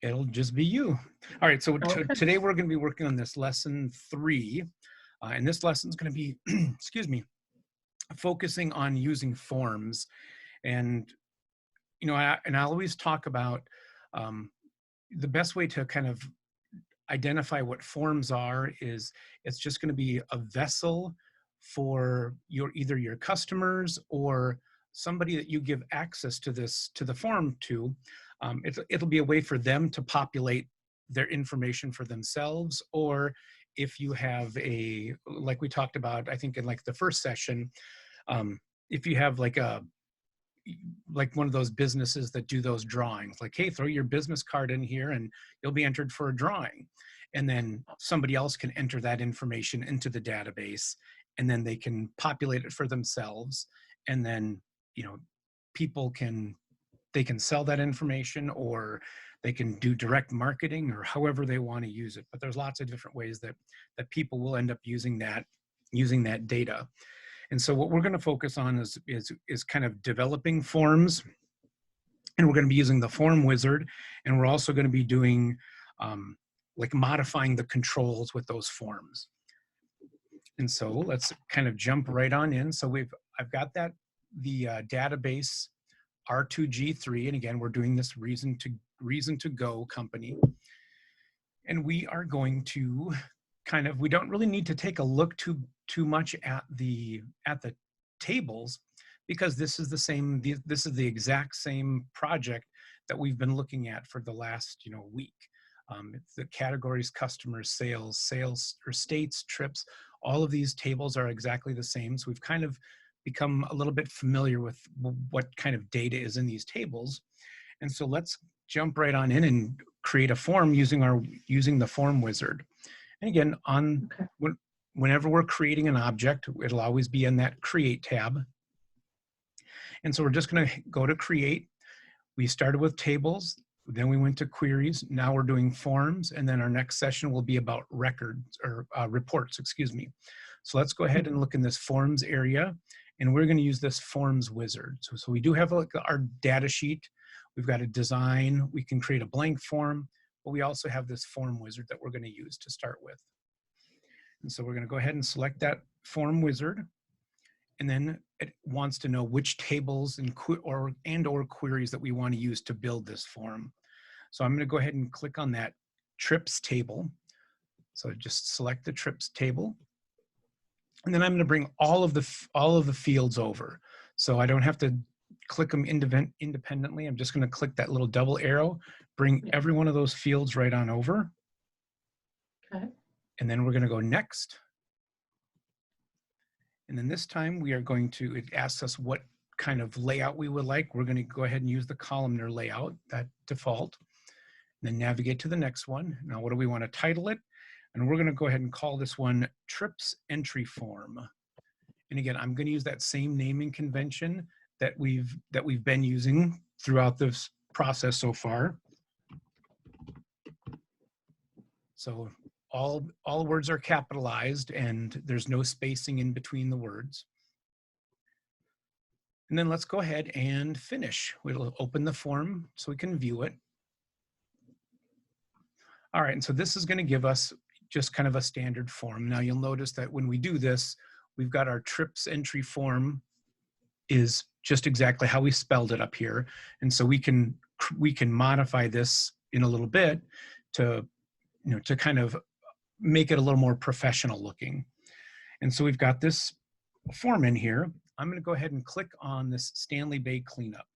It'll just be you. All right, so Okay. today we're going to be working on this lesson 3. And this lesson is going to be, excuse me, focusing on using forms. And, you know, I always talk about the best way to kind of identify what forms are is it's just going to be a vessel for either your customers or somebody that you give access to the form to. It'll be a way for them to populate their information for themselves, or if you have like we talked about, I think in like the first session, if you have like one of those businesses that do those drawings, like, hey, throw your business card in here and you'll be entered for a drawing. And then somebody else can enter that information into the database, and then they can populate it for themselves. And then, you know, they can sell that information, or they can do direct marketing, or however they want to use it. But there's lots of different ways that people will end up using that data. And so what we're going to focus on is kind of developing forms, and we're going to be using the form wizard, and we're also going to be doing like modifying the controls with those forms. And so let's kind of jump right on in. So I've got the database R2G3, and again, we're doing this reason to go company. And we are going to we don't really need to take a look too much at the tables, because this is the exact same project that we've been looking at for the last week. It's the categories, customers, sales or states, trips. All of these tables are exactly the same. So we've kind of become a little bit familiar with what kind of data is in these tables. And so let's jump right on in and create a form using the form wizard. And again, whenever we're creating an object, it'll always be in that create tab. And so we're just going to go to create. We started with tables, then we went to queries. Now we're doing forms, and then our next session will be about records or reports, excuse me. So let's go ahead and look in this forms area, and we're going to use this forms wizard. So we do have our data sheet. We've got a design. We can create a blank form, but we also have this form wizard that we're going to use to start with. And so we're going to go ahead and select that form wizard. And then it wants to know which tables and or queries that we want to use to build this form. So I'm going to go ahead and click on that trips table. So just select the trips table. And then I'm going to bring all of the fields over. So I don't have to click them independently. I'm just going to click that little double arrow, bring every one of those fields right on over. Okay. And then we're going to go next. And then this time it asks us what kind of layout we would like. We're going to go ahead and use the columnar layout, that default, and then navigate to the next one. Now, what do we want to title it? And we're going to go ahead and call this one Trips Entry Form. And again, I'm going to use that same naming convention that we've been using throughout this process so far. So all words are capitalized, and there's no spacing in between the words. And then let's go ahead and finish. We'll open the form so we can view it. All right, and so this is going to give us just kind of a standard form. Now you'll notice that when we do this, we've got our trips entry form is just exactly how we spelled it up here. And so we can modify this in a little bit to kind of make it a little more professional looking. And so we've got this form in here. I'm going to go ahead and click on this Stanley Bay cleanup.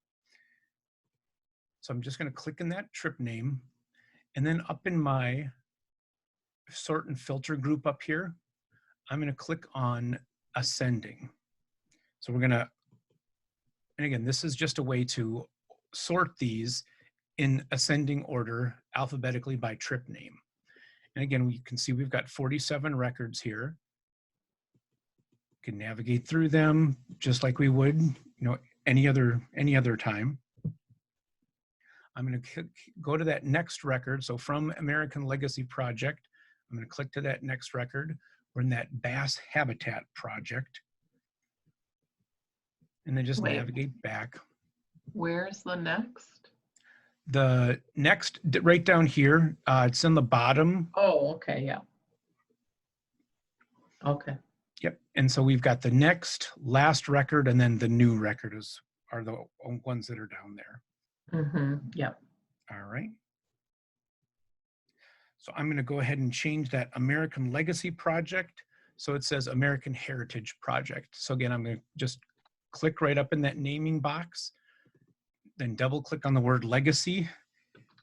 So I'm just going to click in that trip name, and then up in my sort and filter group up here, I'm going to click on ascending. So we're going to, and again, this is just a way to sort these in ascending order alphabetically by trip name. And again, we can see we've got 47 records here. We can navigate through them just like we would, any other time. I'm going to go to that next record. So from American Legacy Project, I'm going to click to that next record. We're in that Bass Habitat Project. And then just navigate back. Where's the next? the next, right down here, it's in the bottom. Oh, okay, yeah. Okay, Yep. And so we've got the next, last record, and then the new record are the ones that are down there. yep. All right. So I'm going to go ahead and change that American Legacy Project. So it says American Heritage Project. So again, I'm going to just click right up in that naming box, then double click on the word legacy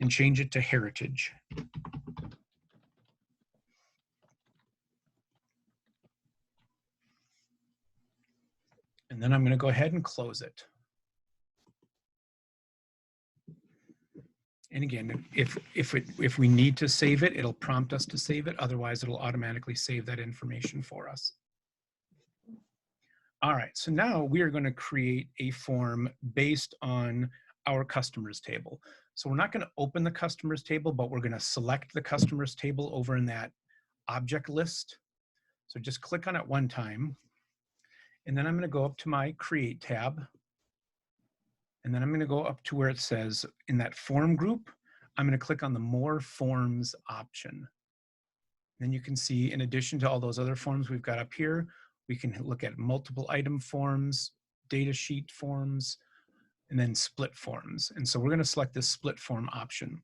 and change it to heritage. And then I'm going to go ahead and close it. And again, if we need to save it, it'll prompt us to save it. Otherwise, it'll automatically save that information for us. All right, so now we are going to create a form based on our customers table. So we're not going to open the customers table, but we're going to select the customers table over in that object list. So just click on it one time. And then I'm going to go up to my Create tab. And then I'm going to go up to where it says in that form group, I'm going to click on the More Forms option. Then you can see, in addition to all those other forms we've got up here, we can look at multiple item forms, data sheet forms, and then split forms. And so we're going to select this split form option.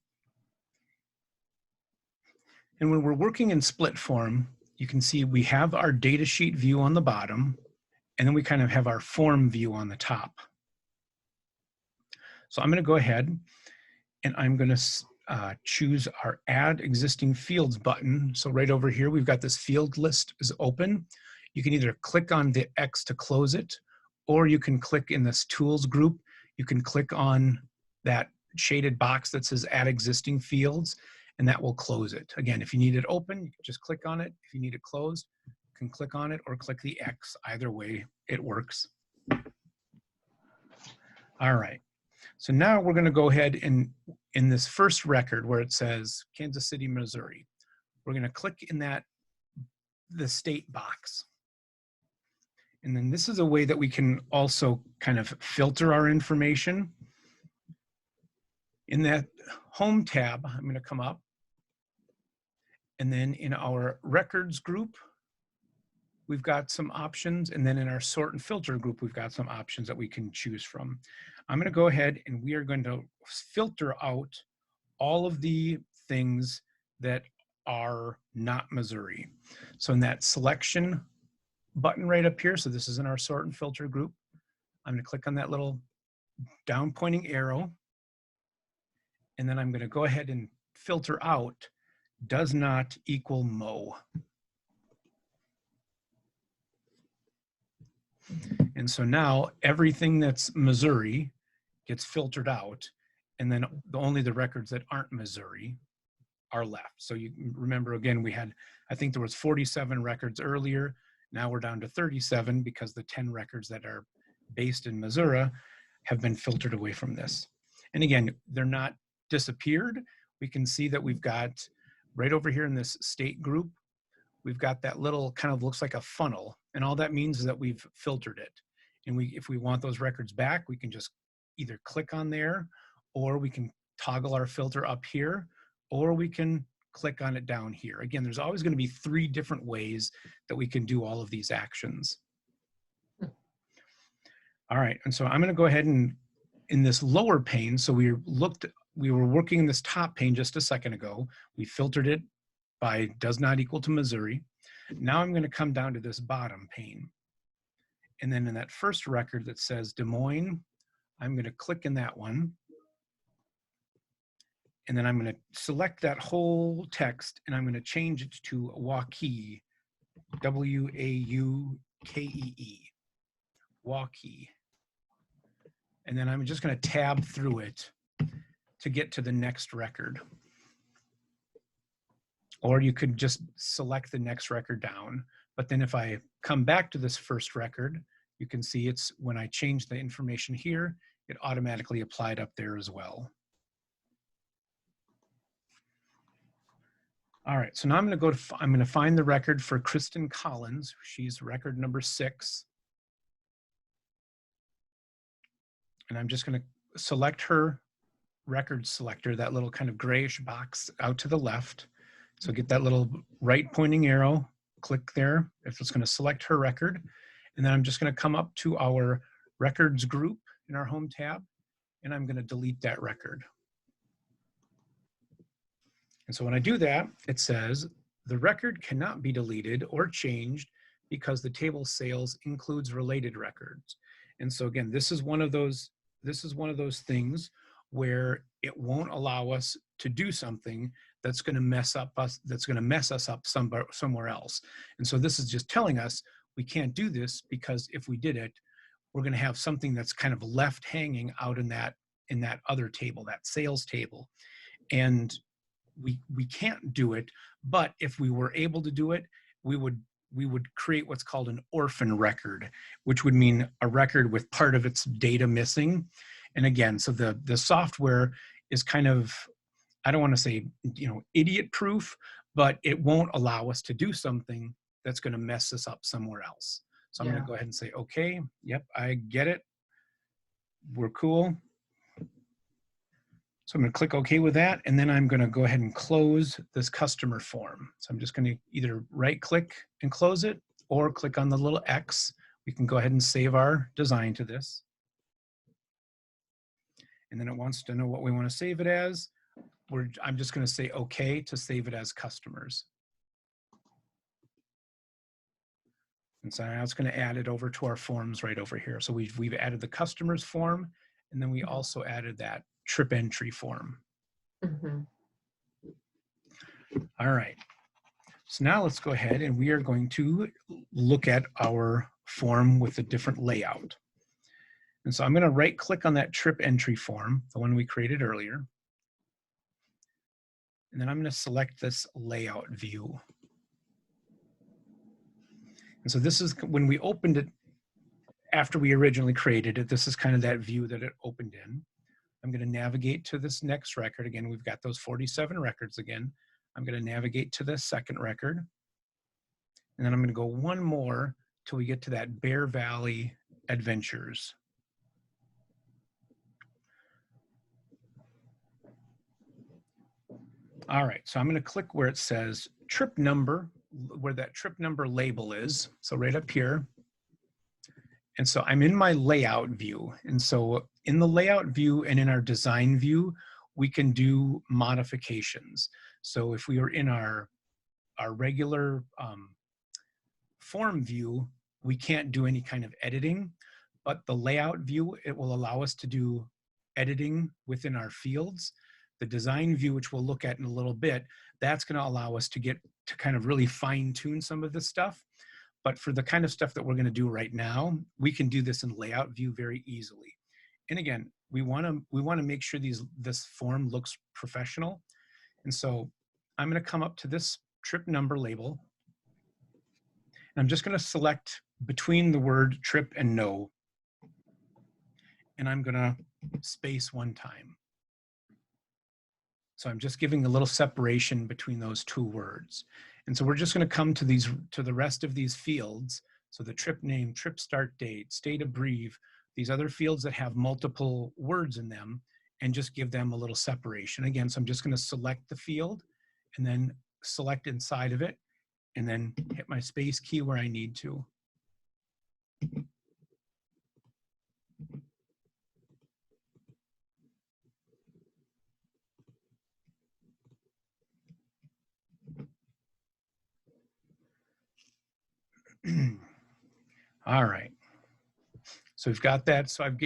And when we're working in split form, you can see we have our data sheet view on the bottom, and then we kind of have our form view on the top. So I'm going to go ahead and I'm going to choose our Add Existing Fields button. So right over here, we've got this field list is open. You can either click on the X to close it, or you can click in this Tools group. You can click on that shaded box that says Add Existing Fields, and that will close it. Again, if you need it open, you can just click on it. If you need it closed, you can click on it or click the X. Either way, it works. All right. So now we're going to go ahead and in this first record where it says Kansas City, Missouri, we're going to click in the state box. And then this is a way that we can also kind of filter our information. In that home tab, I'm going to come up. And then in our records group, we've got some options. And then in our sort and filter group, we've got some options that we can choose from. I'm going to go ahead and we are going to filter out all of the things that are not Missouri. So in that selection button right up here, so this is in our sort and filter group, I'm going to click on that little down pointing arrow. And then I'm going to go ahead and filter out does not equal Mo. And so now everything that's Missouri gets filtered out, and then only the records that aren't Missouri are left. So you remember, again, we had, I think there was 47 records earlier. Now we're down to 37 because the 10 records that are based in Missouri have been filtered away from this. And again, they're not disappeared. We can see that we've got right over here in this state group, we've got that little kind of looks like a funnel. And all that means is that we've filtered it. And if we want those records back, we can just either click on there, or we can toggle our filter up here, or we can click on it down here. Again, there's always going to be 3 different ways that we can do all of these actions. All right, and so I'm going to go ahead and in this lower pane, so we were working in this top pane just a second ago. We filtered it by does not equal to Missouri. Now I'm going to come down to this bottom pane. And then in that first record that says Des Moines, I'm going to click in that one. And then I'm going to select that whole text and I'm going to change it to Waukee, W-A-U-K-E-E, Waukee. And then I'm just going to tab through it to get to the next record. Or you could just select the next record down. But then if I come back to this first record, you can see it's when I change the information here, it automatically applied up there as well. All right, so now I'm going to find the record for Kristen Collins. She's record number 6. And I'm just going to select her record selector, that little kind of grayish box out to the left. So get that little right pointing arrow, click there if it's going to select her record. And then I'm just going to come up to our records group in our home tab, and I'm going to delete that record. And so when I do that, it says the record cannot be deleted or changed because the table sales includes related records. And so again, this is one of those things where it won't allow us to do something that's going to mess us up somewhere else. And so this is just telling us we can't do this, because if we did it, we're going to have something that's kind of left hanging out in that other table, that sales table. And we can't do it, but if we were able to do it, we would create what's called an orphan record, which would mean a record with part of its data missing. And again, so the software is kind of, I don't want to say, idiot proof, but it won't allow us to do something that's going to mess us up somewhere else. So I'm going to go ahead and say, okay, yep, I get it. We're cool. So I'm going to click OK with that, and then I'm going to go ahead and close this customer form. So I'm just going to either right click and close it, or click on the little X. We can go ahead and save our design to this. And then it wants to know what we want to save it as. I'm just going to say OK to save it as customers. And so now it's going to add it over to our forms right over here. So we've added the customers form, and then we also added that trip entry form. Mm-hmm. All right. So now let's go ahead and we are going to look at our form with a different layout. And so I'm going to right click on that trip entry form, the one we created earlier. And then I'm going to select this layout view. And so this is when we opened it after we originally created it. This is kind of that view that it opened in. I'm going to navigate to this next record. Again, we've got those 47 records again. I'm going to navigate to the second record. And then I'm going to go one more till we get to that Bear Valley Adventures. All right, so I'm going to click where it says trip number, where that trip number label is. So right up here. And so I'm in my layout view. And so in the layout view and in our design view, we can do modifications. So if we were in our regular form view, we can't do any kind of editing, but the layout view, it will allow us to do editing within our fields. The design view, which we'll look at in a little bit, that's going to allow us to kind of really fine tune some of this stuff. But for the kind of stuff that we're going to do right now, we can do this in layout view very easily. And again, we want to make sure this form looks professional. And so I'm going to come up to this trip number label. And I'm just going to select between the word trip and no. And I'm going to space one time. So I'm just giving a little separation between those two words. And so we're just going to come to the rest of these fields. So the trip name, trip start date, state of brief, these other fields that have multiple words in them, and just give them a little separation. Again, so I'm just going to select the field and then select inside of it, and then hit my space key where I need to. All right. So we've got that. So I've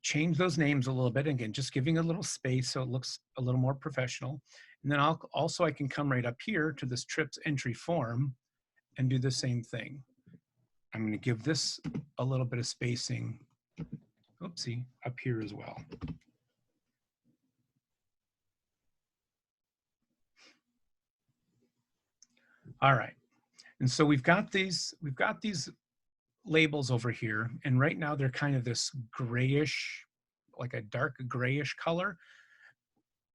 changed those names a little bit. Again, just giving a little space so it looks a little more professional. And then I can come right up here to this trips entry form and do the same thing. I'm going to give this a little bit of spacing, oopsie, up here as well. All right. And so we've got these labels over here, and right now they're kind of this grayish, like a dark grayish color.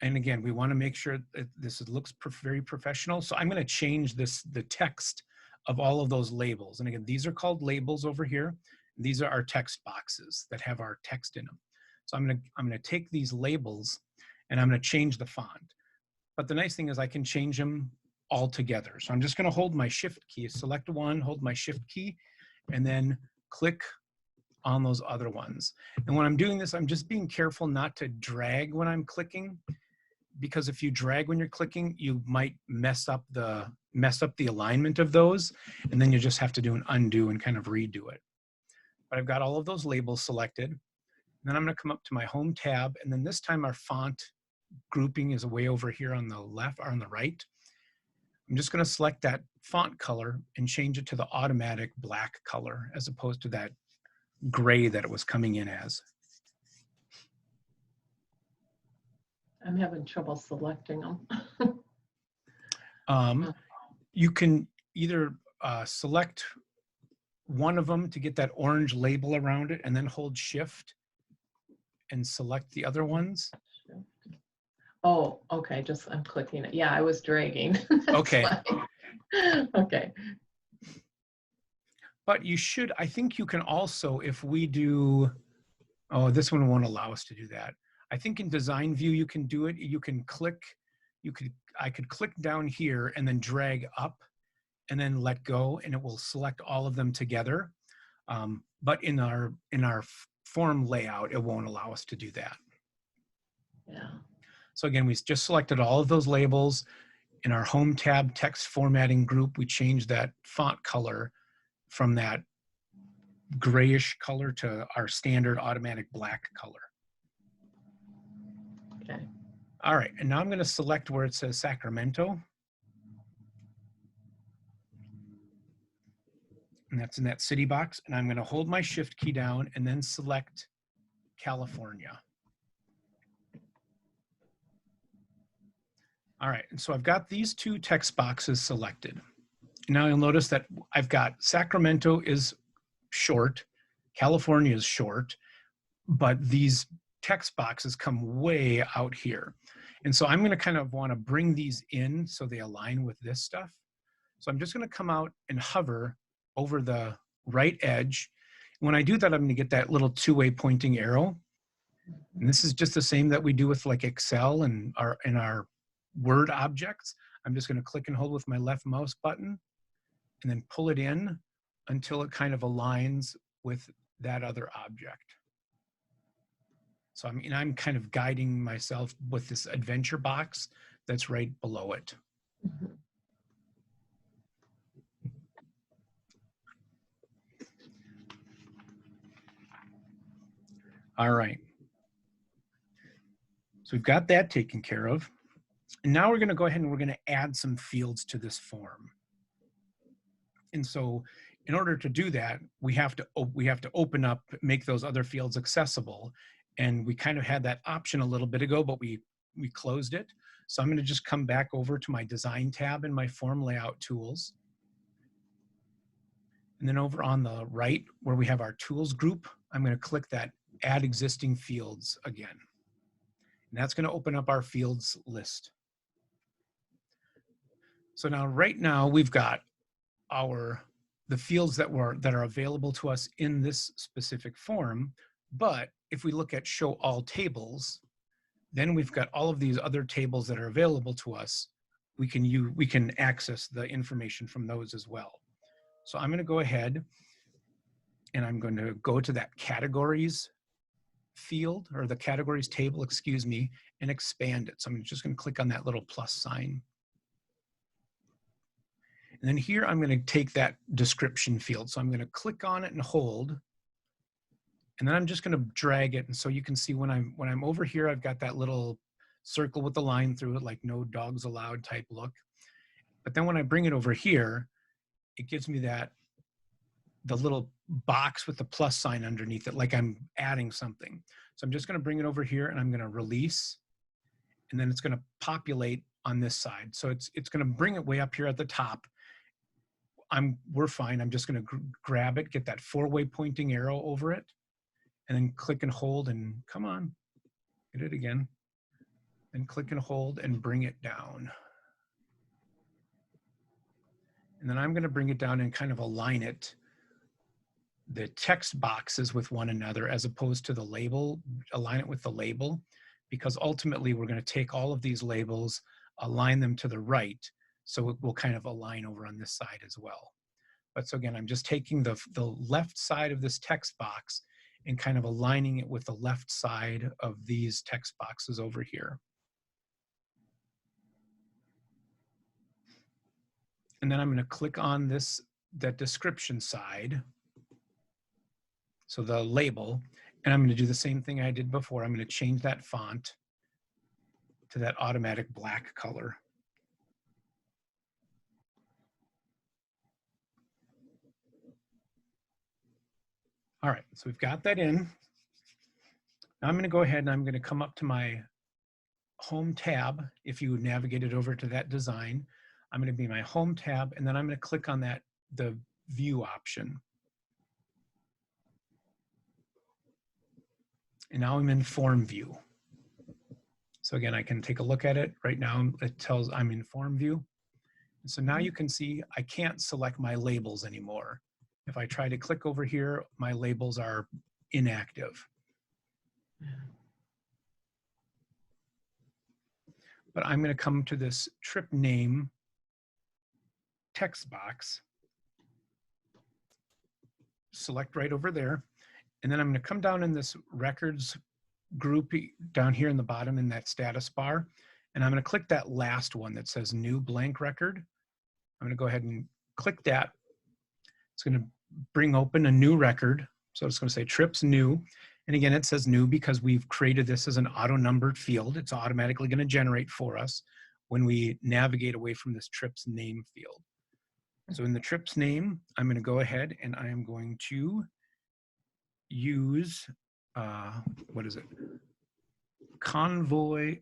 And again, we want to make sure that this looks very professional. So I'm going to change the text of all of those labels. And again, these are called labels over here. These are our text boxes that have our text in them. So I'm going to take these labels and I'm going to change the font. But the nice thing is I can change them all together. So I'm just going to hold my shift key, select one, hold my shift key, and then click on those other ones. And when I'm doing this, I'm just being careful not to drag when I'm clicking, because if you drag when you're clicking, you might mess up the alignment of those, and then you just have to do an undo and kind of redo it. But I've got all of those labels selected. And then I'm going to come up to my home tab, and then this time our font grouping is way over here on the left or on the right. I'm just going to select that font color and change it to the automatic black color as opposed to that gray that it was coming in as. I'm having trouble selecting them. You can either select one of them to get that orange label around it and then hold shift and select the other ones. Oh, okay, just I'm clicking it. Yeah, I was dragging. Okay. Okay. But you should, I think you can also, if we do, oh, this one won't allow us to do that. I think in design view, you can do it. You can click, I could click down here and then drag up and then let go, and it will select all of them together. But in our form layout, it won't allow us to do that. Yeah. So again, we just selected all of those labels. In our home tab text formatting group, we changed that font color from that grayish color to our standard automatic black color. Okay. All right, and now I'm going to select where it says Sacramento. And that's in that city box. And I'm going to hold my shift key down and then select California. All right, and so I've got these two text boxes selected. Now you'll notice that I've got Sacramento is short, California is short, but these text boxes come way out here. And so I'm going to kind of want to bring these in so they align with this stuff. So I'm just going to come out and hover over the right edge. When I do that, I'm going to get that little two-way pointing arrow. And this is just the same that we do with like Excel and our Word objects. I'm just going to click and hold with my left mouse button and then pull it in until it kind of aligns with that other object. So I'm kind of guiding myself with this adventure box that's right below it. Mm-hmm. All right. So we've got that taken care of. And now we're going to go ahead and we're going to add some fields to this form. And so in order to do that, we have to open up, make those other fields accessible. And we kind of had that option a little bit ago, but we closed it. So I'm going to just come back over to my design tab in my form layout tools. And then over on the right where we have our tools group, I'm going to click that add existing fields again. And that's going to open up our fields list. So now, right now, we've got the fields that are available to us in this specific form. But if we look at show all tables, then we've got all of these other tables that are available to us. We can access the information from those as well. So I'm going to go ahead and I'm going to go to that categories field, or the categories table, excuse me, and expand it. So I'm just going to click on that little plus sign. And then here I'm going to take that description field. So I'm going to click on it and hold. And then I'm just going to drag it. And so you can see when I'm over here, I've got that little circle with the line through it, like no dogs allowed type look. But then when I bring it over here, it gives me the little box with the plus sign underneath it, like I'm adding something. So I'm just going to bring it over here and I'm going to release, and then it's going to populate on this side. So it's going to bring it way up here at the top. We're fine. I'm just going to grab it, get that four-way pointing arrow over it, and then click and hold, and come on, hit it again. And click and hold and bring it down. And then I'm going to bring it down and kind of align it, the text boxes with one another, as opposed to the label, align it with the label. because ultimately we're going to take all of these labels, align them to the right, so it will kind of align over on this side as well. But so again, I'm just taking the left side of this text box and kind of aligning it with the left side of these text boxes over here. And then I'm going to click on that description side, so the label, and I'm going to do the same thing I did before. I'm going to change that font to that automatic black color. All right, so we've got that in. Now I'm going to go ahead and I'm going to come up to my home tab. If you navigated over to that design, I'm going to be my home tab, and then I'm going to click on the view option. And now I'm in form view. So again, I can take a look at it. Right now it tells I'm in form view. And so now you can see I can't select my labels anymore. If I try to click over here, my labels are inactive. But I'm going to come to this trip name text box, select right over there, and then I'm going to come down in this records group down here in the bottom in that status bar, and I'm going to click that last one that says new blank record. I'm going to go ahead and click that. It's going to bring open a new record. So it's going to say trips new. And again, it says new because we've created this as an auto numbered field. It's automatically going to generate for us when we navigate away from this trips name field. So in the trips name, I'm going to go ahead and I am going to use, what is it? Convoy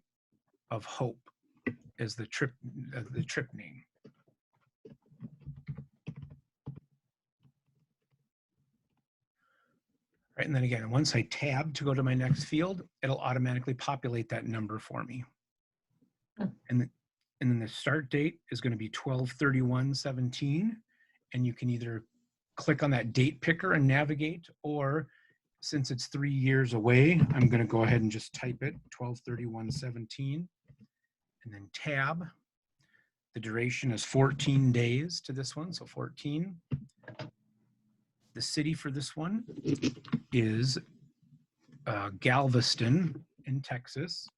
of Hope as the trip name. Right, and then again, once I tab to go to my next field, it'll automatically populate that number for me. And then the start date is going to be 12/31/17, and you can either click on that date picker and navigate, or since it's 3 years away, I'm going to go ahead and just type it 12/31/17, and then tab. The duration is 14 days to this one, so 14. The city for this one is Galveston in Texas.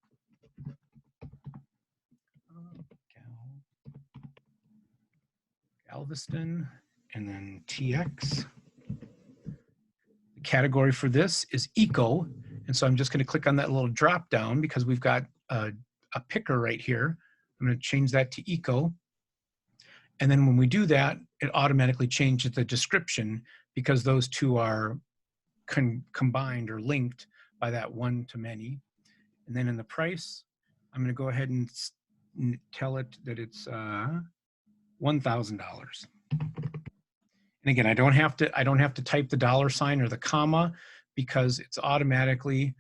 Galveston, and then TX. The category for this is eco, and so I'm just going to click on that little drop down because we've got a picker right here. I'm going to change that to eco, and then when we do that, it automatically changes the description because those two are combined or linked by that one to many. And then in the price, I'm going to go ahead and tell it that it's $1,000. And again, I don't have to type the $ or the comma because it's automatically,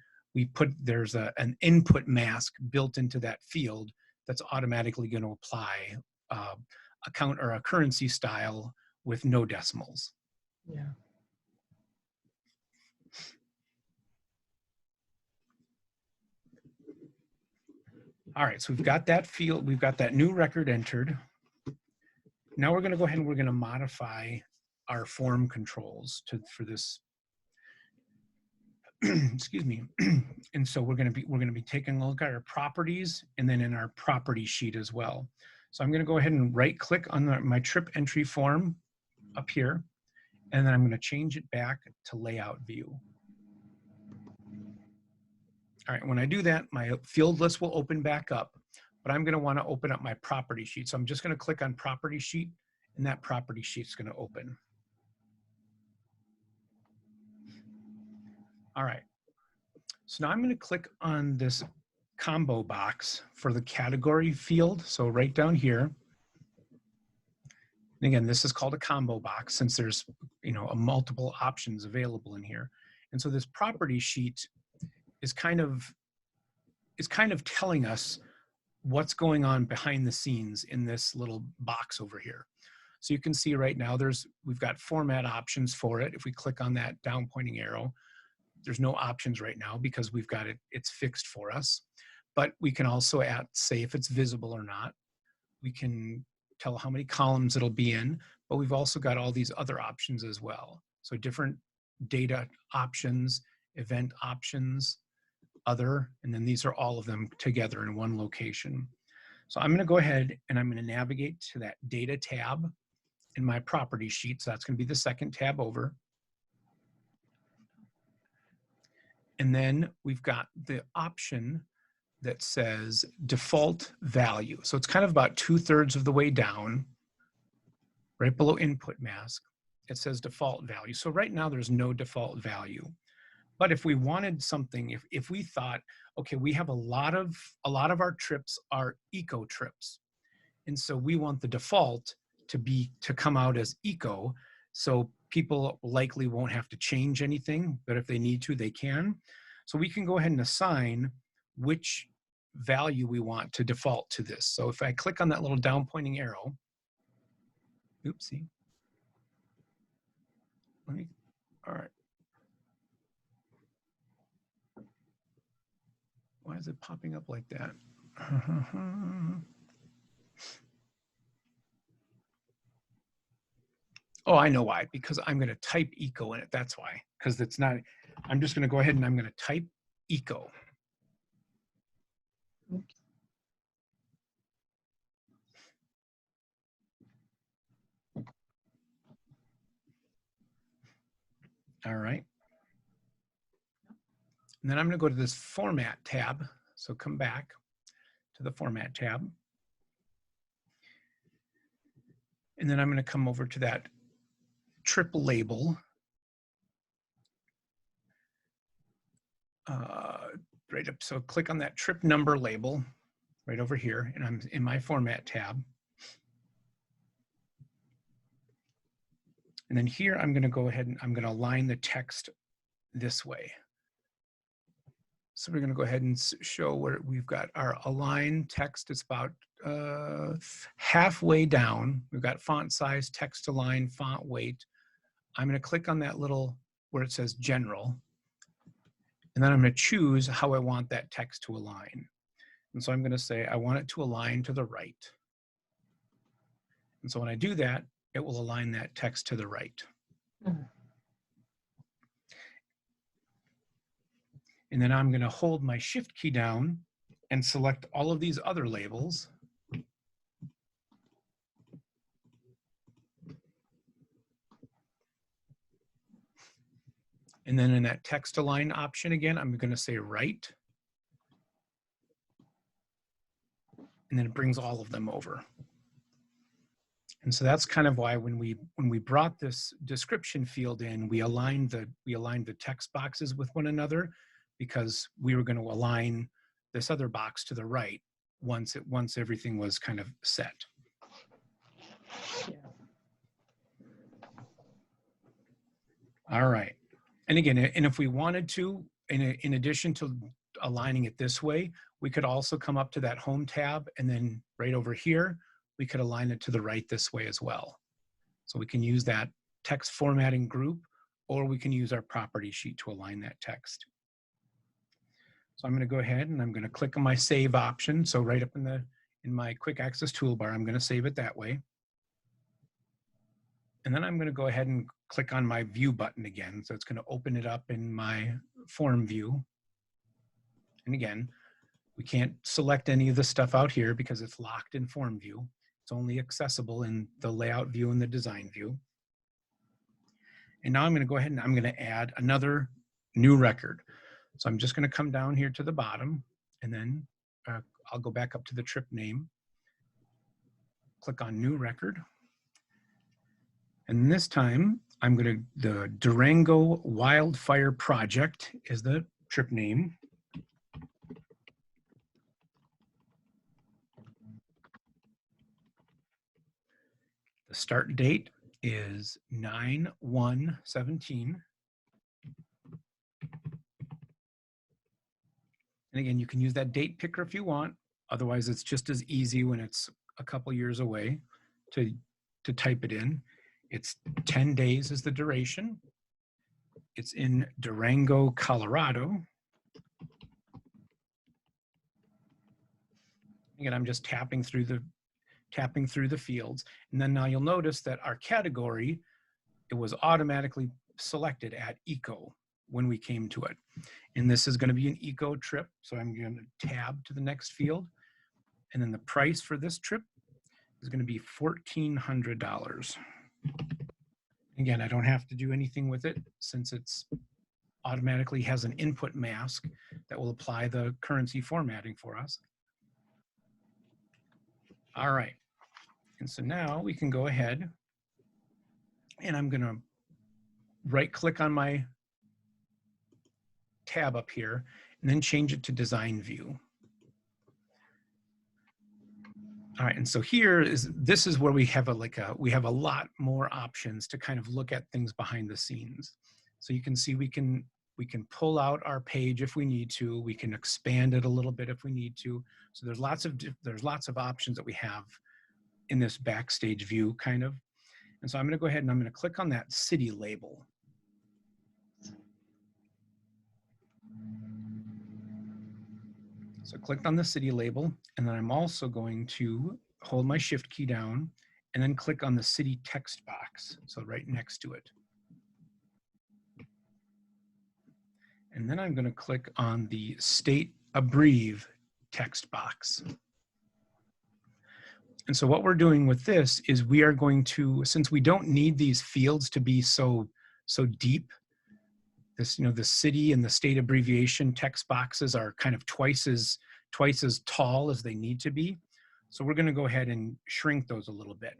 there's an input mask built into that field that's automatically going to apply a currency style with no decimals. Yeah. All right, so we've got that field, we've got that new record entered. Now we're going to go ahead and we're going to modify our form controls for this. Excuse me. And so we're going to be taking a look at our properties and then in our property sheet as well. So I'm going to go ahead and right click on my trip entry form up here, and then I'm going to change it back to layout view. All right, when I do that, my field list will open back up, but I'm going to want to open up my property sheet. So I'm just going to click on property sheet, and that property sheet's going to open. All right, so now I'm going to click on this combo box for the category field. So right down here. And again, this is called a combo box since there's, multiple options available in here. And so this property sheet is kind of telling us what's going on behind the scenes in this little box over here. So you can see right now we've got format options for it. If we click on that down pointing arrow, there's no options right now because we've got it, it's fixed for us. But we can also say if it's visible or not. We can tell how many columns it'll be in, but we've also got all these other options as well. So different data options, event options, other, and then these are all of them together in one location. So I'm going to go ahead and I'm going to navigate to that data tab in my property sheet. So that's going to be the second tab over. And then we've got the option that says default value. So it's kind of about 2/3 of the way down, right below input mask. It says default value. So right now there's no default value. But if we wanted something, if we thought, okay, we have a lot of our trips are eco trips. And so we want the default to come out as eco. So people likely won't have to change anything, but if they need to, they can. So we can go ahead and assign which value we want to default to this. So if I click on that little down pointing arrow, oopsie. All right. Why is it popping up like that? Oh, I know why, because I'm going to type eco in it. That's why, because it's not, I'm just going to go ahead and I'm going to type eco. Oops. All right. And then I'm going to go to this format tab. So come back to the format tab. And then I'm going to come over to that trip label. Right up. So click on that trip number label right over here. And I'm in my format tab. And then here, I'm going to go ahead and I'm going to align the text this way. So we're going to go ahead and show where we've got our align text. It's about halfway down. We've got font size, text align, font weight. I'm going to click on that little where it says general. And then I'm going to choose how I want that text to align. And so I'm going to say I want it to align to the right. And so when I do that, it will align that text to the right. Mm-hmm. And then I'm going to hold my shift key down and select all of these other labels. And then in that text align option again, I'm going to say right. And then it brings all of them over. And so that's kind of why when we brought this description field in, we aligned the text boxes with one another, because we were going to align this other box to the right once everything was kind of set. Yeah. All right. And again, and if we wanted to, in addition to aligning it this way, we could also come up to that home tab, and then right over here, we could align it to the right this way as well. So we can use that text formatting group, or we can use our property sheet to align that text. So I'm going to go ahead and I'm going to click on my save option. So right up in my quick access toolbar, I'm going to save it that way. And then I'm going to go ahead and click on my view button again. So it's going to open it up in my form view. And again, we can't select any of the stuff out here because it's locked in form view. It's only accessible in the layout view and the design view. And now I'm going to go ahead and I'm going to add another new record. So I'm just going to come down here to the bottom, and then I'll go back up to the trip name, click on new record. And this time I'm going to, the Durango Wildfire Project is the trip name. The start date is 9/1/17. And again, you can use that date picker if you want. Otherwise, it's just as easy when it's a couple years away to type it in. It's 10 days is the duration. It's in Durango, Colorado. Again, I'm just tapping through the fields. And then now you'll notice that our category, it was automatically selected at eco when we came to it. And this is going to be an eco trip. So I'm going to tab to the next field. And then the price for this trip is going to be $1,400. Again, I don't have to do anything with it since it's automatically has an input mask that will apply the currency formatting for us. All right. And so now we can go ahead and I'm going to right click on my tab up here and then change it to design view. All right, and so this is where we have we have a lot more options to kind of look at things behind the scenes. So you can see we can pull out our page if we need to. We can expand it a little bit if we need to. So there's lots of options that we have in this backstage view kind of. And so I'm going to go ahead and I'm going to click on that city label. So clicked on the city label, and then I'm also going to hold my shift key down and then click on the city text box. So right next to it. And then I'm going to click on the state abbrev text box. And so what we're doing with this is we are going to, since we don't need these fields to be so deep, this, the city and the state abbreviation text boxes are kind of twice as tall as they need to be. So we're going to go ahead and shrink those a little bit.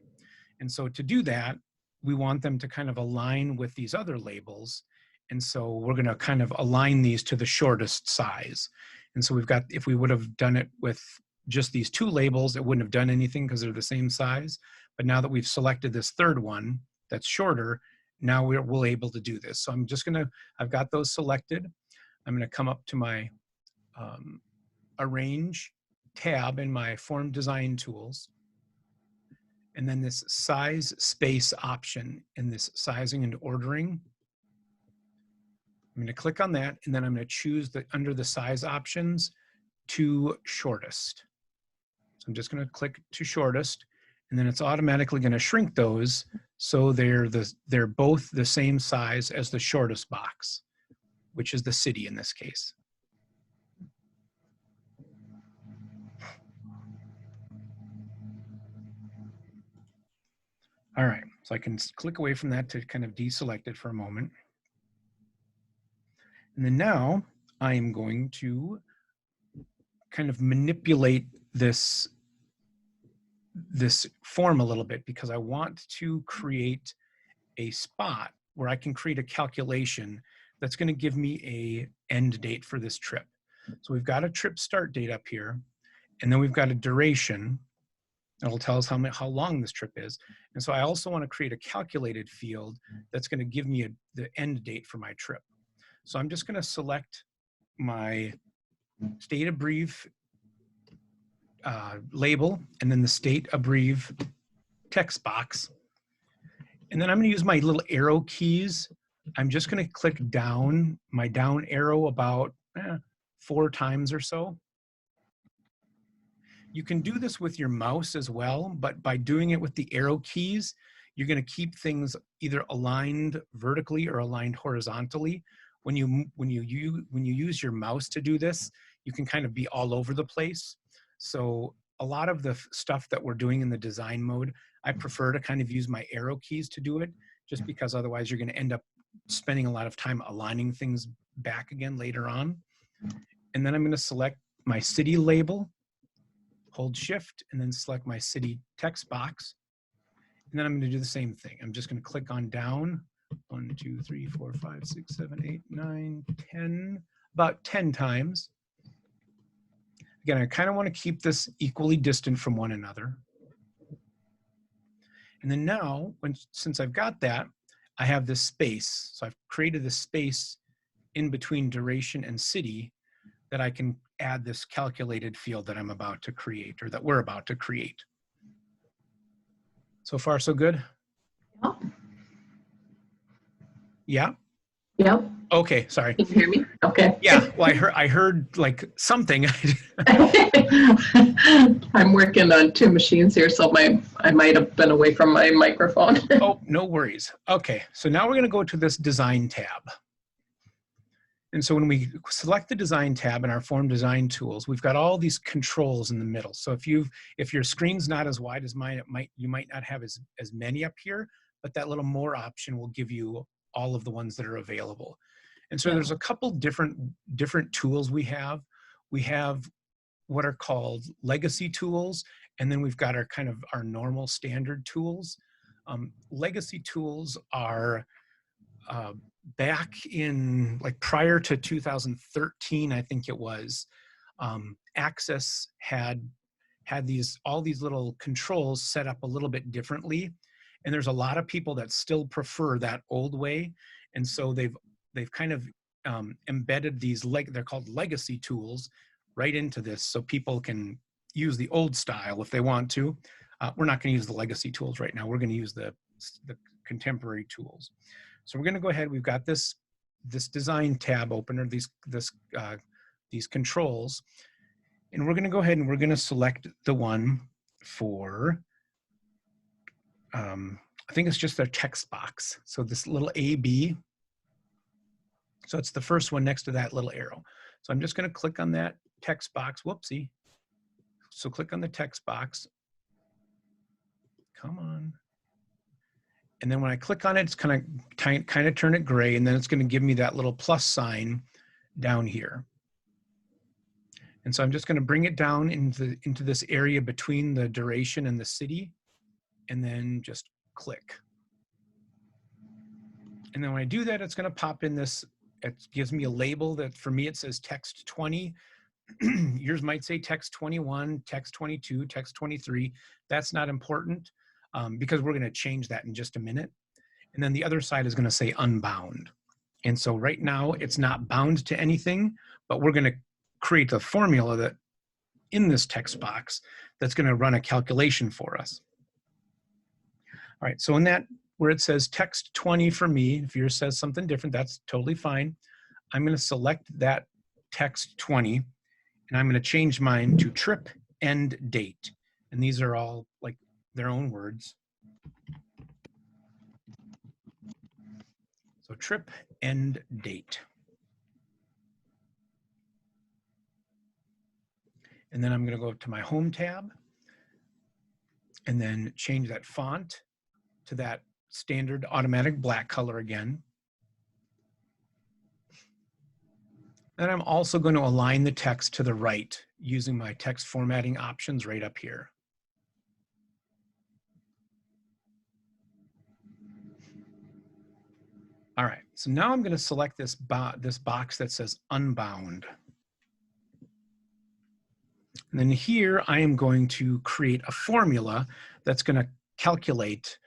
And so to do that, we want them to kind of align with these other labels. And so we're going to kind of align these to the shortest size. And so we've got, if we would have done it with just these two labels, it wouldn't have done anything because they're the same size. But now that we've selected this third one that's shorter, now we're able to do this. So I'm just gonna, I've got those selected. I'm gonna come up to my Arrange tab in my Form Design Tools. And then this Size Space option in this Sizing and Ordering. I'm gonna click on that, and then I'm gonna choose under the size options to shortest. So I'm just gonna click to shortest, and then it's automatically going to shrink those so they're both the same size as the shortest box, which is the city in this case. All right, so I can click away from that to kind of deselect it for a moment. And then now I am going to kind of manipulate this form a little bit because I want to create a spot where I can create a calculation that's going to give me a end date for this trip. So we've got a trip start date up here, and then we've got a duration that'll tell us how long this trip is. And so I also want to create a calculated field that's going to give me the end date for my trip. So I'm just going to select my state abbrev label and then the state abbrev text box. And then I'm going to use my little arrow keys. I'm just going to click down, my down arrow about 4 times or so. You can do this with your mouse as well, but by doing it with the arrow keys, you're going to keep things either aligned vertically or aligned horizontally. When you use your mouse to do this, you can kind of be all over the place. So a lot of the stuff that we're doing in the design mode, I prefer to kind of use my arrow keys to do it, just because otherwise you're going to end up spending a lot of time aligning things back again later on. And then I'm going to select my city label, hold shift, and then select my city text box. And then I'm going to do the same thing. I'm just going to click on down 1, 2, 3, 4, 5, 6, 7, 8, 9, 10, about 10 times. Again, I kind of want to keep this equally distant from one another. And then now, since I've got that, I have this space. So I've created this space in between duration and city that I can add this calculated field that I'm about to create, or that we're about to create. So far, so good? Yeah. Yeah? Yep. Okay, sorry. Can you hear me? Okay. Yeah, well, I heard like something. I'm working on two machines here, so I might have been away from my microphone. Oh, no worries. Okay, so now we're going to go to this design tab. And so when we select the design tab in our form design tools, we've got all these controls in the middle. So if your screen's not as wide as mine, you might not have as many up here, but that little more option will give you all of the ones that are available. And so there's a couple different tools we have. We have what are called legacy tools, and then we've got our normal standard tools. Legacy tools are back in like prior to 2013, I think it was, Access had all these little controls set up a little bit differently, and there's a lot of people that still prefer that old way, and so they've kind of embedded these they're called legacy tools right into this, so people can use the old style if they want to. We're not going to use the legacy tools right now. We're going to use the contemporary tools. So we're going to go ahead. We've got this design tab open, or these controls, and we're going to go ahead and we're going to select the one for I think it's just their text box. So this little AB. So it's the first one next to that little arrow. So I'm just going to click on that text box. Whoopsie. So click on the text box. Come on. And then when I click on it, it's kind of turn it gray, and then it's going to give me that little plus sign down here. And so I'm just going to bring it down into this area between the duration and the city, and then just click. And then when I do that, it's going to pop in this. It gives me a label that for me it says text 20. Yours might say text 21, text 22, text 23. That's not important. Because we're going to change that in just a minute. And then the other side is going to say unbound. And so right now it's not bound to anything, but we're going to create a formula that in this text box that's going to run a calculation for us. All right, so in that, where it says text 20 for me, if yours says something different, that's totally fine. I'm going to select that text 20, and I'm going to change mine to trip end date. And these are all like their own words. So trip end date. And then I'm going to go to my home tab and then change that font to that standard automatic black color again. Then I'm also going to align the text to the right using my text formatting options right up here. All right, so now I'm going to select this box that says unbound. And then here I am going to create a formula that's going to calculate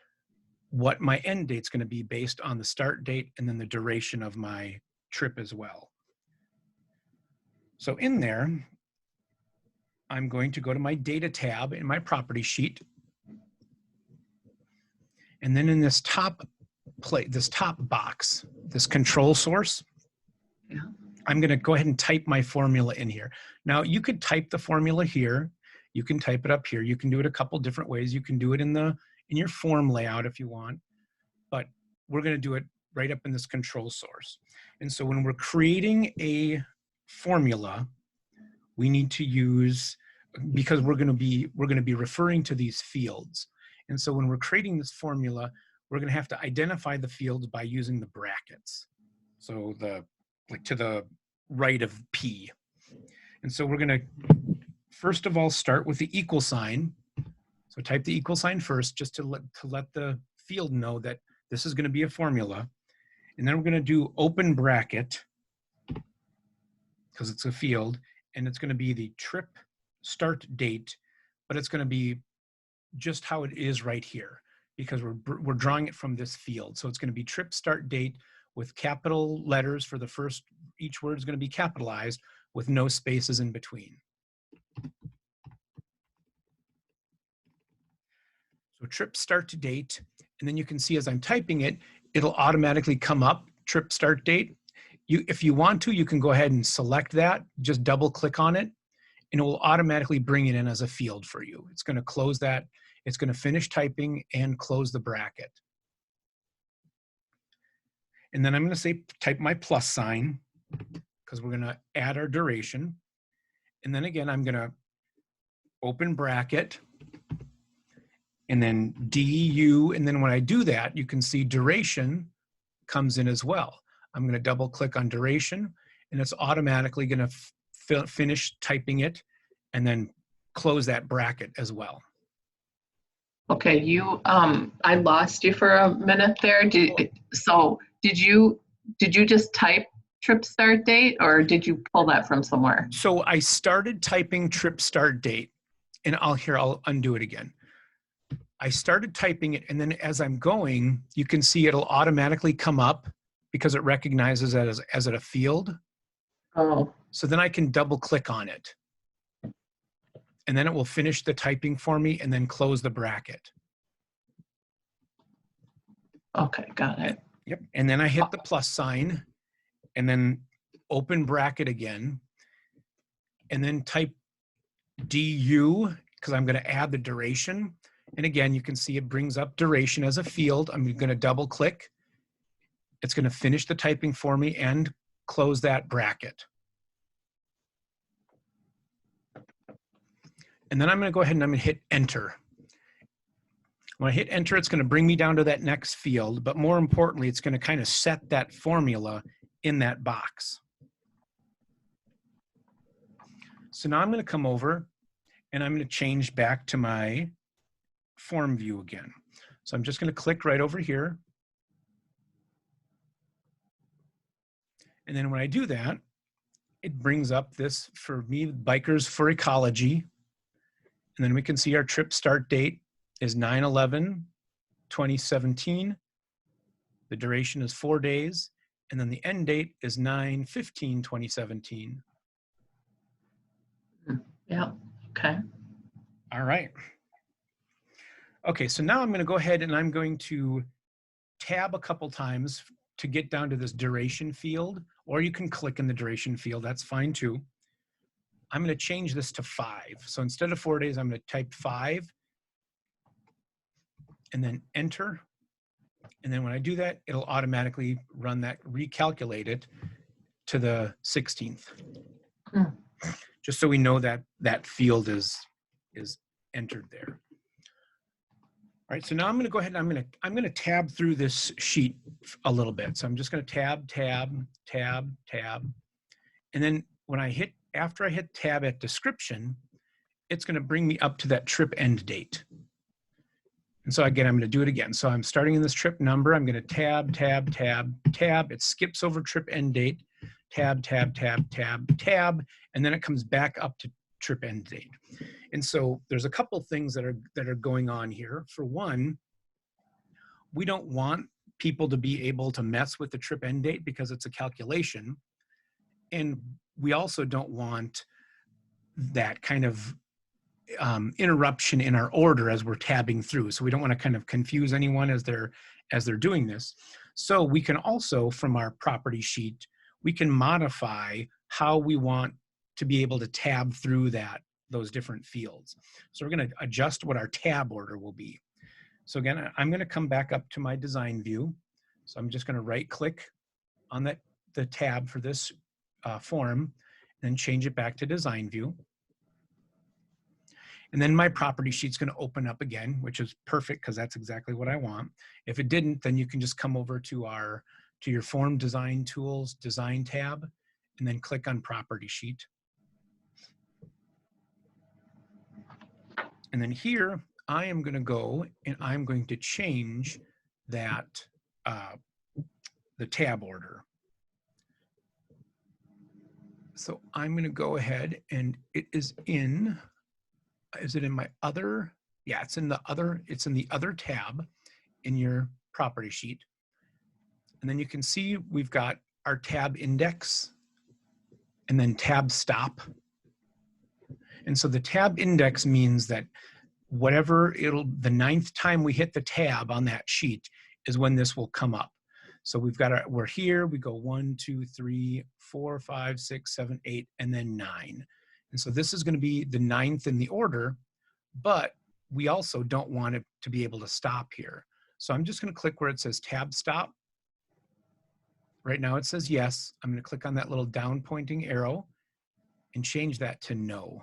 what my end date's going to be based on the start date and then the duration of my trip as well. So in there, I'm going to go to my data tab in my property sheet. And then in this top box, this control source, Yeah. I'm going to go ahead and type my formula in here. Now you could type the formula here. You can type it up here. You can do it a couple different ways. You can do it in your form layout if you want, but we're going to do it right up in this control source. And so when we're creating a formula, we need to use, because we're going to be referring to these fields. And so when we're creating this formula, we're going to have to identify the fields by using the brackets. So like to the right of P. And so we're going to first of all start with the equal sign. So type the equal sign first, just to let the field know that this is going to be a formula. And then we're going to do open bracket, because it's a field, and it's going to be the trip start date, but it's going to be just how it is right here, because we're drawing it from this field. So it's going to be trip start date with capital letters for the first, each word is going to be capitalized with no spaces in between. So trip start to date, and then you can see as I'm typing it, it'll automatically come up trip start date. If you want to, you can go ahead and select that, just double click on it, and it will automatically bring it in as a field for you. It's going to close that. It's going to finish typing and close the bracket. And then I'm going to say type my plus sign because we're going to add our duration. And then again, I'm going to open bracket and then DU. And then when I do that, you can see duration comes in as well. I'm going to double click on duration and it's automatically going to finish typing it and then close that bracket as well. Okay, I lost you for a minute there. Did you just type trip start date or did you pull that from somewhere? So I started typing trip start date and I'll undo it again. I started typing it and then as I'm going, you can see it'll automatically come up because it recognizes it as a field. Oh. So then I can double click on it. And then it will finish the typing for me and then close the bracket. Okay, got it. Yep. And then I hit the plus sign and then open bracket again and then type DU because I'm going to add the duration. And again, you can see it brings up duration as a field. I'm going to double click. It's going to finish the typing for me and close that bracket. And then I'm going to go ahead and I'm going to hit enter. When I hit enter, it's going to bring me down to that next field, but more importantly, it's going to kind of set that formula in that box. So now I'm going to come over and I'm going to change back to my form view again. So I'm just going to click right over here. And then when I do that, it brings up this, for me, Bikers for Ecology. And then we can see our trip start date is 9/11/2017. The duration is 4 days. And then the end date is 9/15/2017. Yeah, okay. All right. Okay, so now I'm going to go ahead and I'm going to tab a couple times to get down to this duration field, or you can click in the duration field, that's fine too. I'm going to change this to 5. So instead of 4 days, I'm going to type 5 and then enter. And then when I do that, it'll automatically run that, recalculate it to the 16th. Just so we know that that field is entered there. All right, so now I'm going to go ahead and I'm going to tab through this sheet a little bit. So I'm just going to tab, tab, tab, tab. And then when after I hit tab at description, it's going to bring me up to that trip end date. And so again, I'm going to do it again. So I'm starting in this trip number. I'm going to tab, tab, tab, tab. It skips over trip end date. Tab, tab, tab, tab, tab. And then it comes back up to trip end date. And so there's a couple things that are going on here. For one, we don't want people to be able to mess with the trip end date because it's a calculation. And we also don't want that kind of interruption in our order as we're tabbing through. So we don't want to kind of confuse anyone as they're doing this. So we can also, from our property sheet, we can modify how we want to be able to tab through those different fields. So we're going to adjust what our tab order will be. So again, I'm going to come back up to my design view. So I'm just going to right click on the tab for this form, and then change it back to design view. And then my property sheet's going to open up again, which is perfect because that's exactly what I want. If it didn't, then you can just come over to your form design tools design tab and then click on property sheet. And then here I am going to go and I'm going to change that the tab order. So I'm going to go ahead and is it in my other? Yeah, it's in the other tab in your property sheet. And then you can see we've got our tab index and then tab stop. And so the tab index means that the 9th time we hit the tab on that sheet is when this will come up. So we've got our, we're here, we go 1, 2, 3, 4, 5, 6, 7, 8, and then 9. And so this is going to be the 9th in the order, but we also don't want it to be able to stop here. So I'm just going to click where it says tab stop. Right now it says yes. I'm going to click on that little down pointing arrow and change that to no.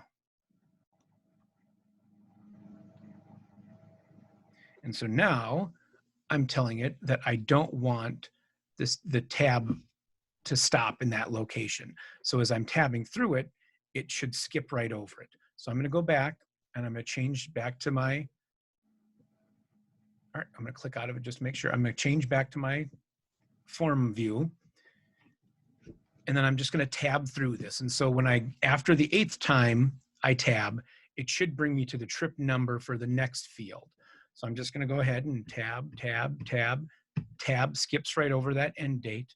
And so now I'm telling it that I don't want the tab to stop in that location. So as I'm tabbing through it, it should skip right over it. So I'm going to go back and I'm going to change back to my, all right, I'm going to click out of it just to make sure. I'm going to change back to my form view. And then I'm just going to tab through this. And so when after the 8th time I tab, it should bring me to the trip number for the next field. So I'm just going to go ahead and tab, tab, tab, tab, skips right over that end date,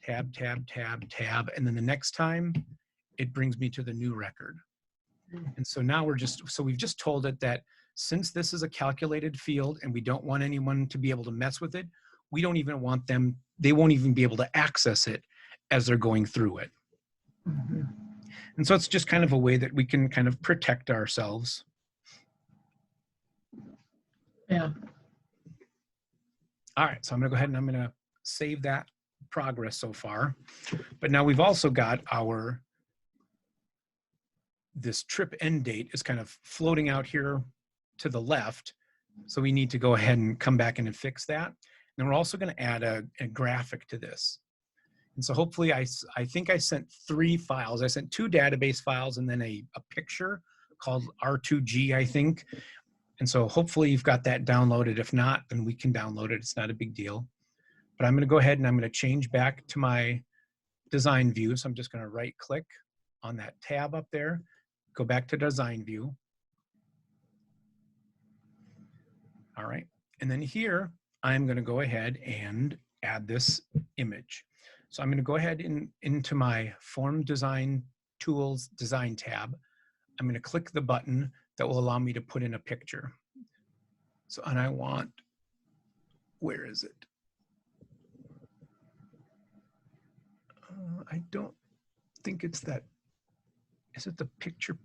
tab, tab, tab, tab. And then the next time it brings me to the new record. And so now we've just told it that since this is a calculated field and we don't want anyone to be able to mess with it, we don't even want them, they won't even be able to access it as they're going through it. Mhm. And so it's just kind of a way that we can kind of protect ourselves. Yeah. All right, so I'm gonna go ahead and I'm gonna save that progress so far. But now we've also got this trip end date is kind of floating out here to the left. So we need to go ahead and come back in and fix that. And we're also gonna add a graphic to this. And so hopefully I think I sent 3 files. I sent 2 database files and then a picture called R2G, I think. And so hopefully you've got that downloaded. If not, then we can download it. It's not a big deal. But I'm going to go ahead and I'm going to change back to my design view. So I'm just going to right click on that tab up there, go back to design view. All right. And then here, I'm going to go ahead and add this image. So I'm going to go ahead into my form design tools design tab. I'm going to click the button that will allow me to put in a picture. So, and I want, where is it? I don't think it's that. Is it the picture?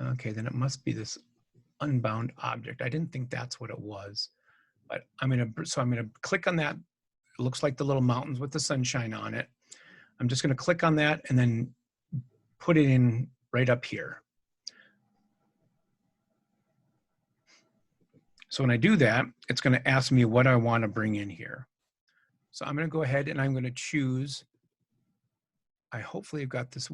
Okay, then it must be this unbound object. I didn't think that's what it was, but I'm gonna click on that. It looks like the little mountains with the sunshine on it. I'm just gonna click on that and then put it in right up here. So when I do that, it's gonna ask me what I wanna bring in here. So I'm gonna go ahead and I'm gonna choose, hopefully I've got this,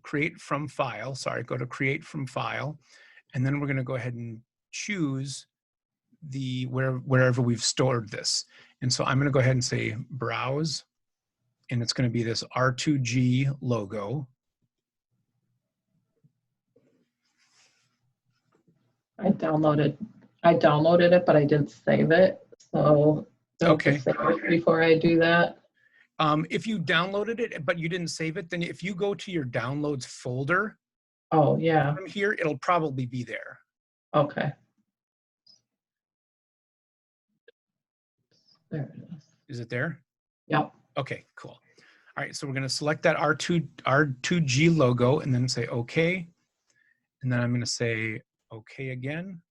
create from file, sorry, go to create from file. And then we're gonna go ahead and choose wherever we've stored this. And so I'm gonna go ahead and say browse, and it's gonna be this R2G logo. I downloaded it, but I didn't save it. So don't Okay. save it before I do that. If you downloaded it, but you didn't save it, then if you go to your downloads folder, Oh, yeah. from here, it'll probably be there. Okay. There it is. Is it there? Yep. Okay, cool. All right, so we're gonna select that R2G logo and then say okay. And then I'm gonna say okay again.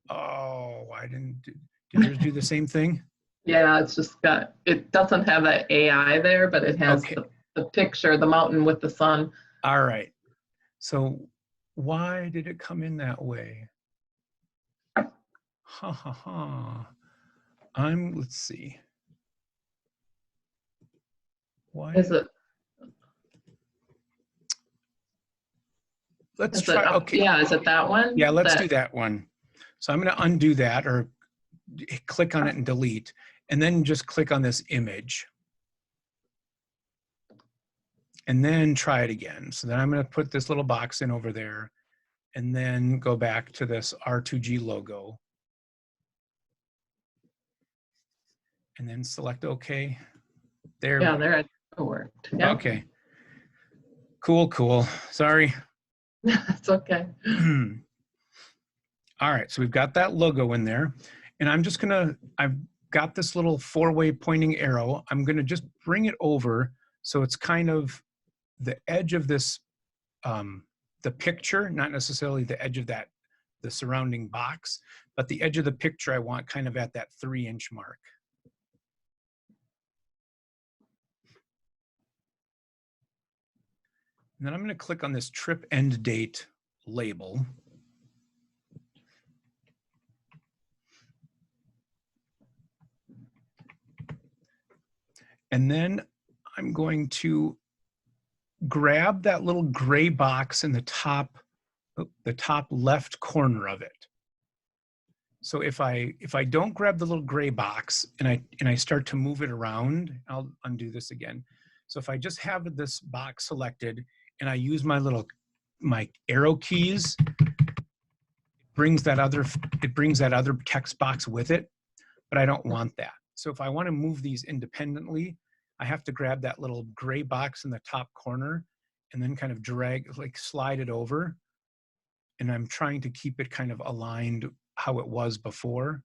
Oh, did yours do the same thing? Yeah, it's just it doesn't have an AI there, but it has Okay. the picture, the mountain with the sun. All right. So why did it come in that way? Ha ha ha. Let's see. Why Is it? Let's try. Okay. Yeah, is it that one? Yeah, let's do that one. So I'm going to undo that or click on it and delete, and then just click on this image. And then try it again. So then I'm going to put this little box in over there and then go back to this R2G logo. And then select OK. There. Yeah, there it worked. Yeah. Okay. Cool. Sorry. It's okay. All right, so we've got that logo in there. And I'm just gonna, I've got this little four-way pointing arrow. I'm gonna just bring it over so it's kind of the edge of this, the picture, not necessarily the edge of that, the surrounding box, but the edge of the picture I want kind of at that 3-inch mark. And then I'm gonna click on this trip end date label. And then I'm going to grab that little gray box in the top left corner of it. So if I don't grab the little gray box and I start to move it around, I'll undo this again. So if I just have this box selected and I use my arrow keys, it brings that other text box with it, but I don't want that. So if I want to move these independently, I have to grab that little gray box in the top corner and then kind of slide it over. And I'm trying to keep it kind of aligned how it was before,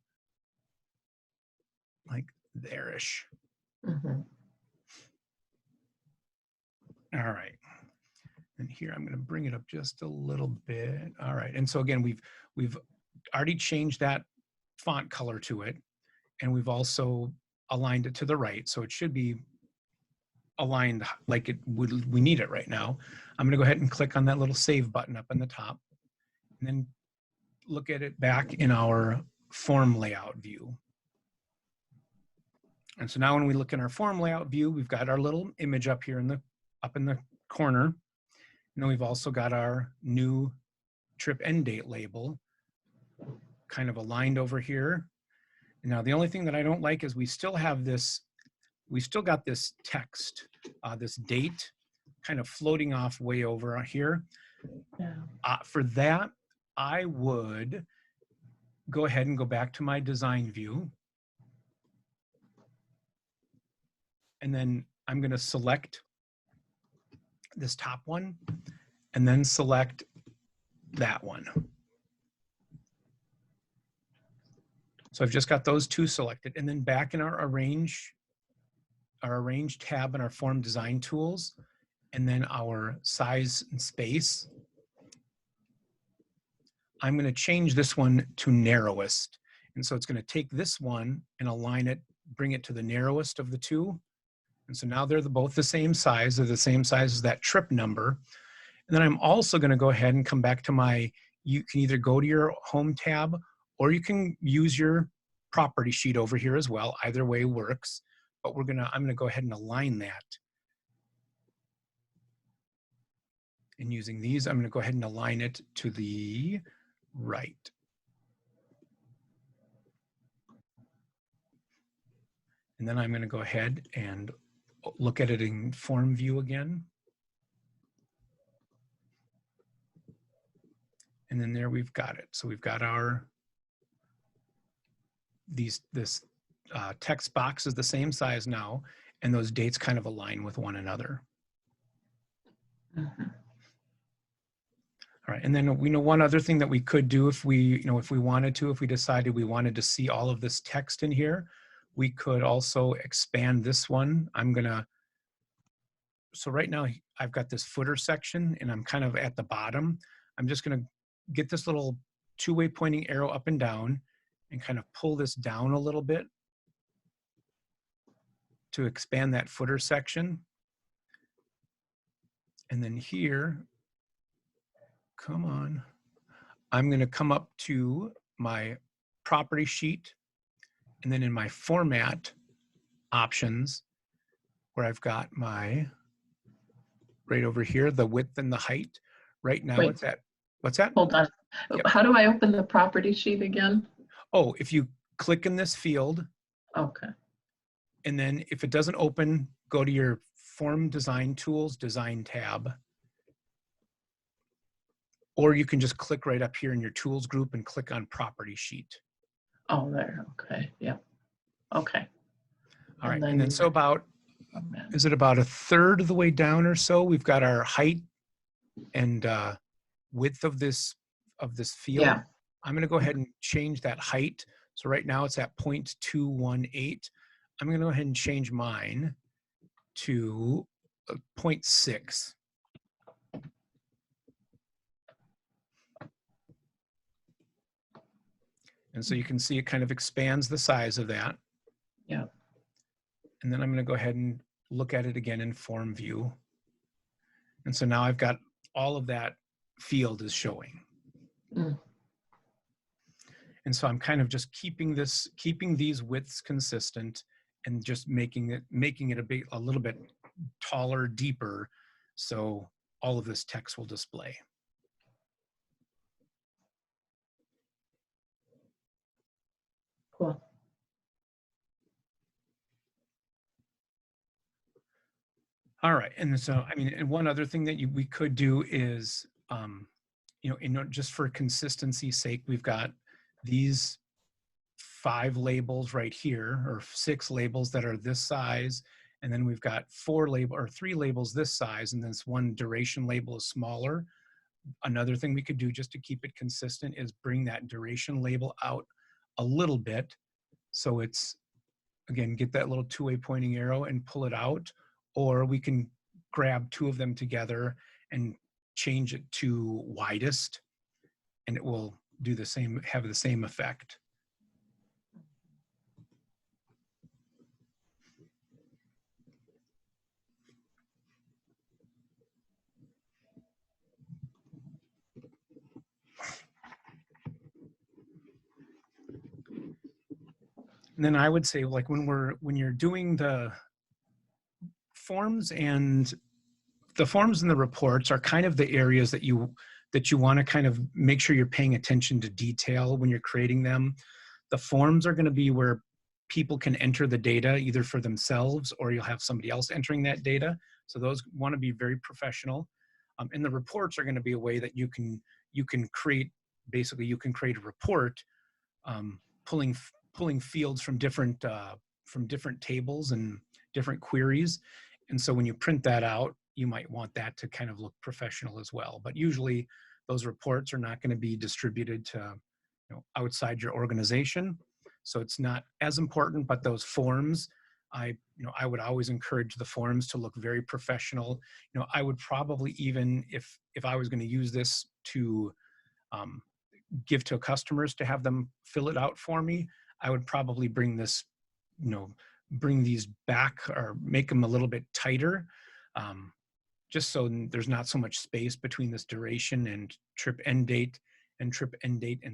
like there-ish. Mm-hmm. All right. And here I'm going to bring it up just a little bit. All right. And so again, we've already changed that font color to it, and we've also aligned it to the right. So it should be aligned like we need it right now. I'm going to go ahead and click on that little save button up in the top, and then look at it back in our form layout view. And so now when we look in our form layout view, we've got our little image up here in the corner. And then we've also got our new trip end date label kind of aligned over here. And now the only thing that I don't like is we still got this text, this date kind of floating off way over here. Yeah. For that, I would go ahead and go back to my design view. And then I'm going to select this top one and then select that one. So I've just got those two selected, and then back in our arrange tab in our form design tools, and then our size and space, I'm going to change this one to narrowest. And so it's going to take this one and align it, bring it to the narrowest of the two. And so now they're both the same size. They're the same size as that trip number. And then I'm also going to go ahead and come back to you can either go to your home tab or you can use your property sheet over here as well. Either way works, but I'm going to go ahead and align that. And using these, I'm going to go ahead and align it to the right. And then I'm going to go ahead and look at it in form view again. And then there we've got it. So we've got this text box is the same size now, and those dates kind of align with one another. Mm-hmm. All right, and then we know one other thing that we could do if we decided we wanted to see all of this text in here, we could also expand this one. So right now I've got this footer section and I'm kind of at the bottom. I'm just gonna get this little two-way pointing arrow up and down and kind of pull this down a little bit to expand that footer section. And then here, come on, I'm going to come up to my property sheet, and then in my format options, where I've got my, right over here, the width and the height. Right now it's at, what's that? Hold on. Yep. How do I open the property sheet again? Oh, if you click in this field, Okay. and then if it doesn't open, go to your Form Design Tools Design tab. Or you can just click right up here in your Tools group and click on Property Sheet. Oh, there. Okay. Yeah. Okay. All right. And then so is it about a third of the way down or so? We've got our height and width of this field. Yeah. I'm going to go ahead and change that height. So right now it's at 0.218. I'm going to go ahead and change mine to 0.6. And so you can see it kind of expands the size of that. Yeah. And then I'm going to go ahead and look at it again in form view. And so now I've got all of that field is showing. Mm. And so I'm kind of just keeping these widths consistent and just making it a little bit taller, deeper, so all of this text will display. Cool. All right, and so I mean, and one other thing that we could do is, just for consistency's sake, we've got these 5 labels right here, or 6 labels that are this size, and then we've got 3 labels this size, and this one duration label is smaller. Another thing we could do just to keep it consistent is bring that duration label out a little bit, so it's, again, get that little 2-way pointing arrow and pull it out, or we can grab 2 of them together and change it to widest, and it will do the same, have the same effect. And then I would say, like, when you're doing the forms and the reports are kind of the areas that you want to kind of make sure you're paying attention to detail when you're creating them. The forms are going to be where people can enter the data either for themselves, or you'll have somebody else entering that data. So those want to be very professional. And the reports are going to be a way that you can create, basically you can create a report, pulling fields from different tables and different queries. And so when you print that out, you might want that to kind of look professional as well. But usually those reports are not going to be distributed to, outside your organization. So it's not as important, but those forms, I would always encourage the forms to look very professional. I would probably, even if I was going to use this to give to customers to have them fill it out for me, I would probably bring this, bring these back or make them a little bit tighter, just so there's not so much space between this duration and trip end date and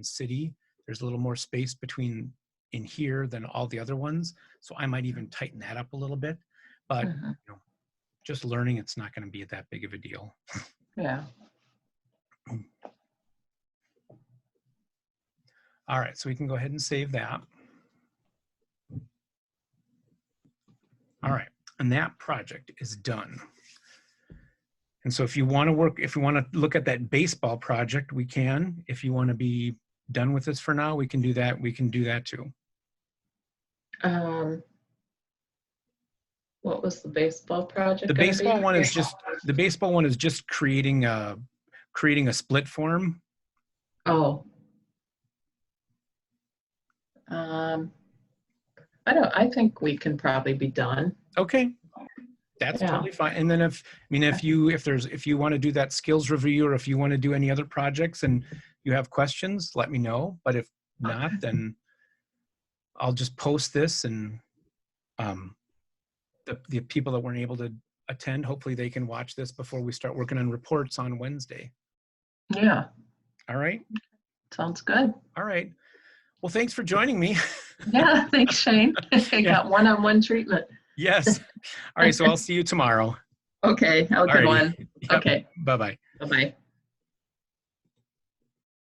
city. There's a little more space between in here than all the other ones. So I might even tighten that up a little bit, but just learning, it's not going to be that big of a deal. Yeah. All right, so we can go ahead and save that. All right, and that project is done. And so if you want to look at that baseball project, we can. If you want to be done with this for now, we can do that. We can do that too. What was the baseball project? The baseball one is just creating a split form. Oh. I think we can probably be done. Okay. That's totally fine. And then if you want to do that skills review, or if you want to do any other projects and you have questions, let me know. But if not, then I'll just post this, and the people that weren't able to attend, hopefully they can watch this before we start working on reports on Wednesday. Yeah. All right. Sounds good. All right. Well, thanks for joining me. Yeah, thanks, Shane. I got one-on-one treatment. Yes. All right, so I'll see you tomorrow. Okay, have a good one. Yep. Okay. Bye-bye. Bye-bye.